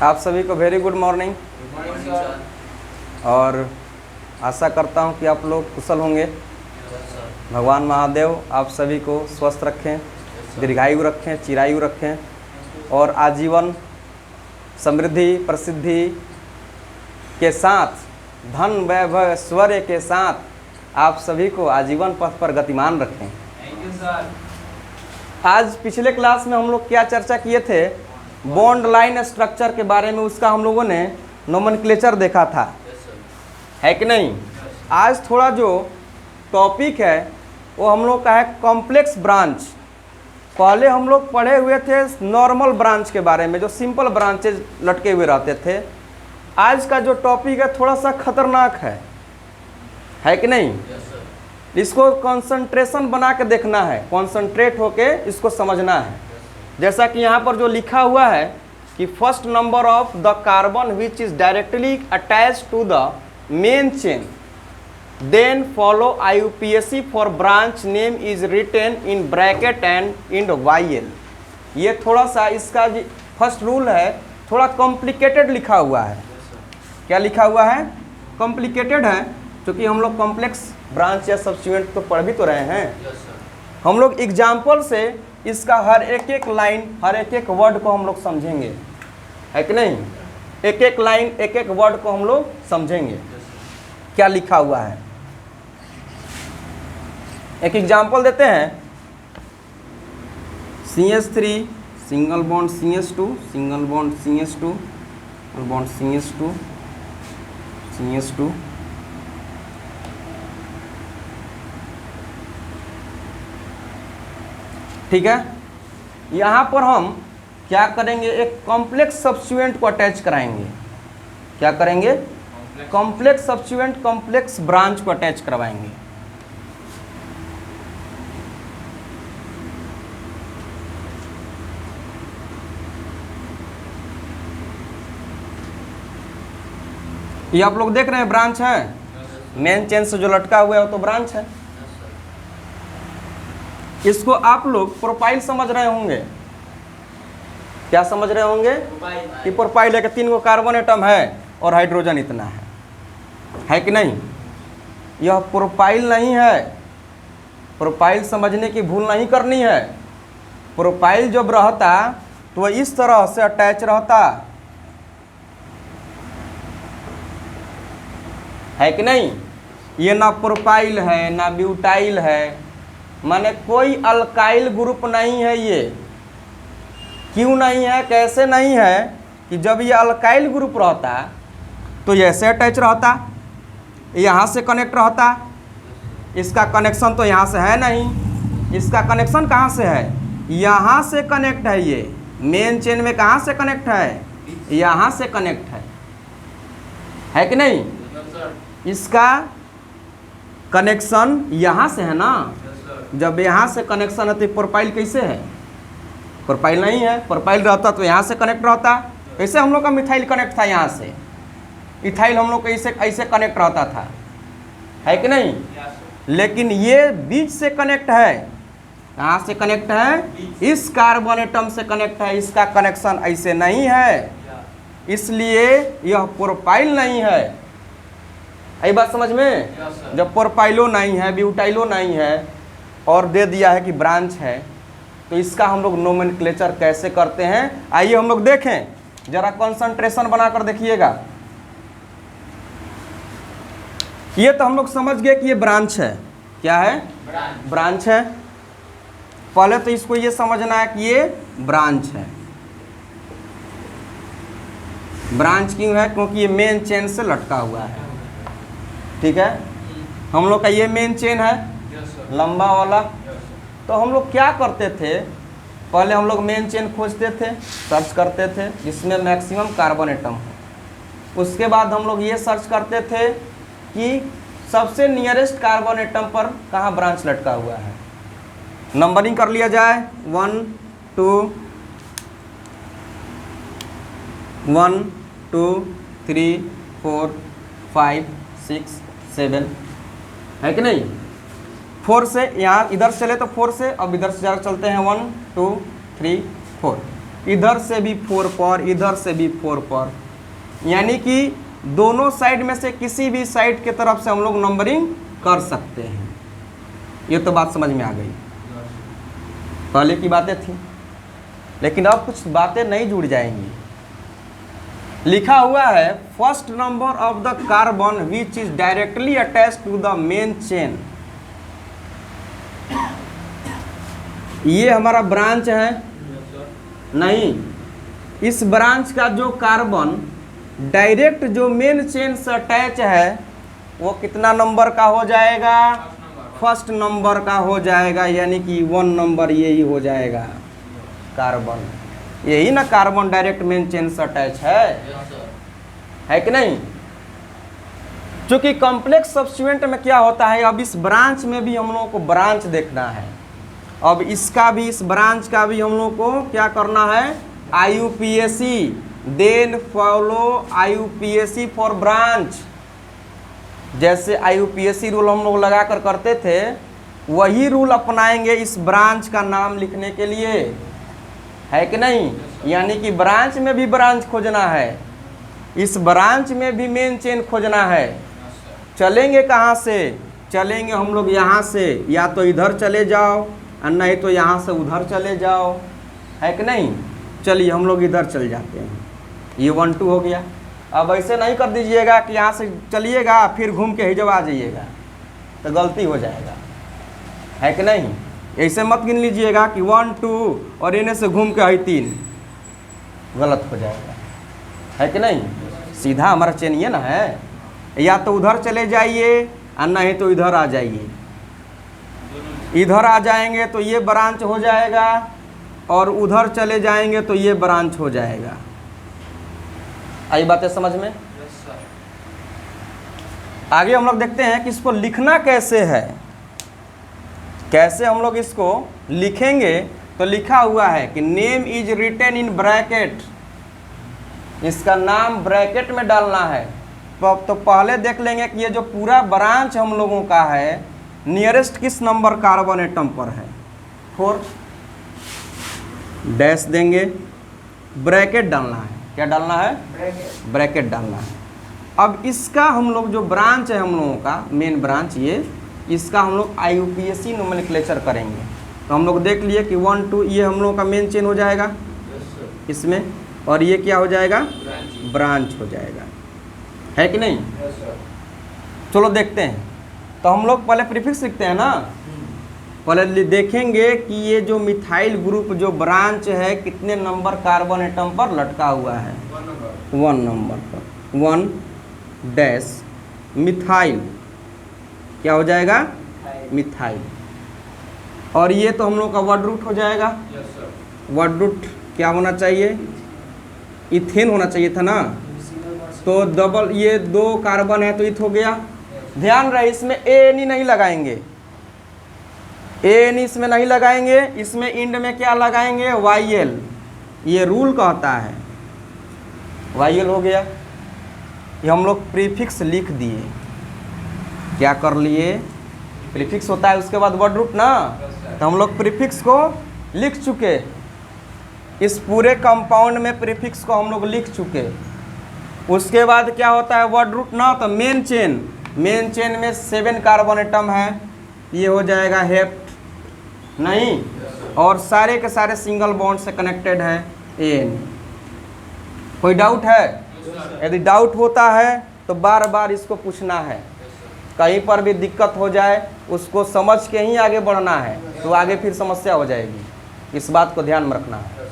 आप सभी को वेरी गुड मॉर्निंग। और आशा करता हूं कि आप लोग कुशल होंगे। भगवान महादेव आप सभी को स्वस्थ रखें, दीर्घायु रखें, चिरायु रखें और आजीवन समृद्धि प्रसिद्धि के साथ, धन वैभव ऐश्वर्य के साथ आप सभी को आजीवन पथ पर गतिमान रखें। Thank you sir. आज पिछले क्लास में हम लोग क्या चर्चा किए थे, बॉन्ड लाइन स्ट्रक्चर के बारे में। उसका हम लोगों ने नोमेनक्लेचर देखा था, है कि नहीं। आज थोड़ा जो टॉपिक है वो हम लोग का है कॉम्प्लेक्स ब्रांच। पहले हम लोग पढ़े हुए थे नॉर्मल ब्रांच के बारे में, जो सिंपल ब्रांचेज लटके हुए रहते थे। आज का जो टॉपिक है थोड़ा सा खतरनाक है कि नहीं। इसको कंसंट्रेशन बना के देखना है, कंसंट्रेट होके इसको समझना है। जैसा कि यहाँ पर जो लिखा हुआ है कि first number of the carbon which is directly attached to the main chain then follow IUPAC for branch name is written in bracket and in YL। ये थोड़ा सा इसका फर्स्ट रूल है, थोड़ा कॉम्प्लिकेटेड लिखा हुआ है। क्या लिखा हुआ है? कॉम्प्लिकेटेड है, क्योंकि हम लोग कॉम्प्लेक्स ब्रांच या सब्स्टिट्यूएंट तो पढ़ भी तो रहे हैं। हम लोग एग्जाम्पल से इसका हर एक लाइन, हर एक वर्ड को हम लोग समझेंगे, है कि नहीं। एक एक लाइन, एक एक वर्ड को हम लोग समझेंगे क्या लिखा हुआ है। एक एग्जाम्पल देते हैं, CH3 single bond CH2, single bond CH2, bond CH2, CH2। ठीक है, यहाँ पर हम क्या करेंगे, एक कॉम्प्लेक्स सब्स्टिट्यूएंट को अटैच कराएंगे। क्या करेंगे? कॉम्प्लेक्स सब्स्टिट्यूएंट, कॉम्प्लेक्स ब्रांच को अटैच करवाएंगे। ये आप लोग देख रहे हैं ब्रांच है, मेन चेन से जो लटका हुआ है वो तो ब्रांच है। इसको आप लोग प्रोफाइल समझ रहे होंगे। क्या समझ रहे होंगे? कि प्रोफाइल है कि 3 गो कार्बन एटम है और हाइड्रोजन इतना है कि नहीं। यह प्रोफाइल नहीं है। प्रोफाइल समझने की भूल नहीं करनी है। प्रोफाइल जब रहता तो वह इस तरह से अटैच रहता, है कि नहीं। ये ना प्रोफाइल है ना ब्यूटाइल है, माने कोई अल्काइल ग्रुप नहीं है। ये क्यों नहीं है, कैसे नहीं है कि जब ये अल्काइल ग्रुप रहता तो ये ऐसे अटैच रहता, यहाँ से कनेक्ट रहता। इसका कनेक्शन तो यहाँ से है नहीं। इसका कनेक्शन कहाँ से है? यहाँ से कनेक्ट है। ये मेन चेन में कहाँ से कनेक्ट है? यहाँ से कनेक्ट है कि नहीं। इसका कनेक्शन यहाँ से है ना। जब यहाँ से कनेक्शन है तो प्रोफाइल कैसे है? प्रोफाइल नहीं है। प्रोफाइल रहता तो यहाँ से कनेक्ट रहता। कैसे हम लोग का मिथाइल कनेक्ट था यहाँ से, इथाइल हम लोग का ऐसे कनेक्ट रहता था, है कि नहीं। लेकिन ये बीच से कनेक्ट है। कहाँ से कनेक्ट है? इस कार्बन एटम से कनेक्ट है। इसका कनेक्शन ऐसे नहीं है, इसलिए यह प्रोफाइल नहीं है। यही बात समझ में। जब प्रोफाइलो नहीं है, ब्यूटाइलो नहीं है और दे दिया है कि ब्रांच है, तो इसका हम लोग नोमेनक्लेचर कैसे करते हैं आइए हम लोग देखें। जरा कंसंट्रेशन बनाकर देखिएगा। ये तो हम लोग समझ गए कि ये ब्रांच है। क्या है? ब्रांच है। पहले तो इसको ये समझना है कि ये ब्रांच है। ब्रांच क्यों है? क्योंकि ये मेन चेन से लटका हुआ है। ठीक है, हम लोग का ये मेन चेन है लंबा वाला। तो हम लोग क्या करते थे, पहले हम लोग मेन चेन खोजते थे, सर्च करते थे जिसमें मैक्सिमम कार्बन एटम हो। उसके बाद हम लोग ये सर्च करते थे कि सबसे नियरेस्ट कार्बन एटम पर कहाँ ब्रांच लटका हुआ है। नंबरिंग कर लिया जाए, 1 2 3 4 5 6 7, है कि नहीं। 4 से यहाँ इधर चले तो 4 से, अब इधर से ज़्यादा चलते हैं 1 2 3 4। इधर से भी 4 पर, इधर से भी 4 पर, यानी कि दोनों साइड में से किसी भी साइड के तरफ से हम लोग नंबरिंग कर सकते हैं। ये तो बात समझ में आ गई। पहले की बातें थी, लेकिन अब कुछ बातें नहीं जुड़ जाएंगी। लिखा हुआ है first number of the carbon which is directly attached to the main chain. ये हमारा ब्रांच है, नहीं, इस ब्रांच का जो कार्बन डायरेक्ट जो मेन चेन से अटैच है वो कितना नंबर का हो जाएगा? फर्स्ट नंबर का हो जाएगा, यानी कि 1 नंबर यही हो जाएगा कार्बन। यही ना कार्बन डायरेक्ट मेन चेन से अटैच है कि नहीं? क्योंकि कॉम्प्लेक्स सब्स्टिट्यूएंट में क्या होता है, अब इस ब्रांच में भी हम लोगों को ब्रांच देखना है। अब इसका भी, इस ब्रांच का भी हम लोग को क्या करना है? IUPAC, then follow IUPAC for branch. जैसे IUPAC रूल हम लोग लगा कर करते थे, वही रूल अपनाएंगे इस ब्रांच का नाम लिखने के लिए, है कि नहीं? यानी कि ब्रांच में भी ब्रांच खोजना है, इस ब्रांच में भी मेन चेन खोजना है। चलेंगे कहाँ से? चलेंगे हम लोग यहाँ से, या तो इधर चले जाओ और नहीं तो यहाँ से उधर चले जाओ, है कि नहीं? चलिए हम लोग इधर चल जाते हैं। ये 1 2 हो गया। अब ऐसे नहीं कर दीजिएगा कि यहाँ से चलिएगा फिर घूम के ही जब आ जाइएगा, तो गलती हो जाएगा, है कि नहीं? ऐसे मत गिन लीजिएगा कि 1 2 और इन्हें से घूम के 3, गलत हो जाएगा, है कि नहीं? सीधा हमारा चेन ये ना है, या तो उधर चले जाइए और नहीं तो इधर आ जाइए। इधर आ जाएंगे तो ये ब्रांच हो जाएगा और उधर चले जाएंगे तो ये ब्रांच हो जाएगा। आई बातें समझ में? आगे हम लोग देखते हैं कि इसको लिखना कैसे है, कैसे हम लोग इसको लिखेंगे। तो लिखा हुआ है कि name is written in bracket, इसका नाम ब्रैकेट में डालना है। तो पहले देख लेंगे कि ये जो पूरा ब्रांच हम लोगों का है, नियरेस्ट किस नंबर कार्बन एटम पर है? 4। डैश देंगे, ब्रैकेट डालना है। क्या डालना है? ब्रैकेट डालना है। अब इसका हम लोग जो ब्रांच है हम लोगों का मेन ब्रांच, ये इसका हम लोग IUPAC नोमेनक्लेचर करेंगे। तो हम लोग देख लिए कि 1 2 ये हम लोगों का मेन चेन हो जाएगा इसमें, और ये क्या हो जाएगा? ब्रांच हो जाएगा, है कि नहीं? चलो देखते हैं। तो हम लोग पहले प्रीफिक्स लिखते हैं ना, पहले देखेंगे कि ये जो मिथाइल ग्रुप जो ब्रांच है कितने नंबर कार्बन एटम पर लटका हुआ है? 1 नंबर पर। 1 डैश मिथाइल, क्या हो जाएगा? मिथाइल। और ये तो हम लोग का वर्ड रूट हो जाएगा। वर्ड रूट क्या होना चाहिए? इथेन होना चाहिए था ना, तो डबल, ये 2 कार्बन है तो इथ हो गया। ध्यान रहे इसमें ANE नहीं लगाएंगे, ANE इसमें नहीं लगाएंगे, इसमें इंड में क्या लगाएंगे? YL। ये रूल कहता है, YL हो गया। ये हम लोग प्रीफिक्स लिख दिए। क्या कर लिए? प्रीफिक्स होता है उसके बाद वर्ड रूट ना, तो हम लोग प्रीफिक्स को लिख चुके। इस पूरे कंपाउंड में प्रीफिक्स को हम लोग लिख चुके। उसके बाद क्या होता है? वर्ड रूट ना, तो मेन चेन, मेन चेन में 7 कार्बन एटम है, ये हो जाएगा हेप्ट नहीं, और सारे के सारे सिंगल बॉन्ड से कनेक्टेड है AN। कोई डाउट है? यदि डाउट होता है तो बार बार इसको पूछना है। कहीं पर भी दिक्कत हो जाए उसको समझ के ही आगे बढ़ना है, तो आगे फिर समस्या हो जाएगी। इस बात को ध्यान में रखना है।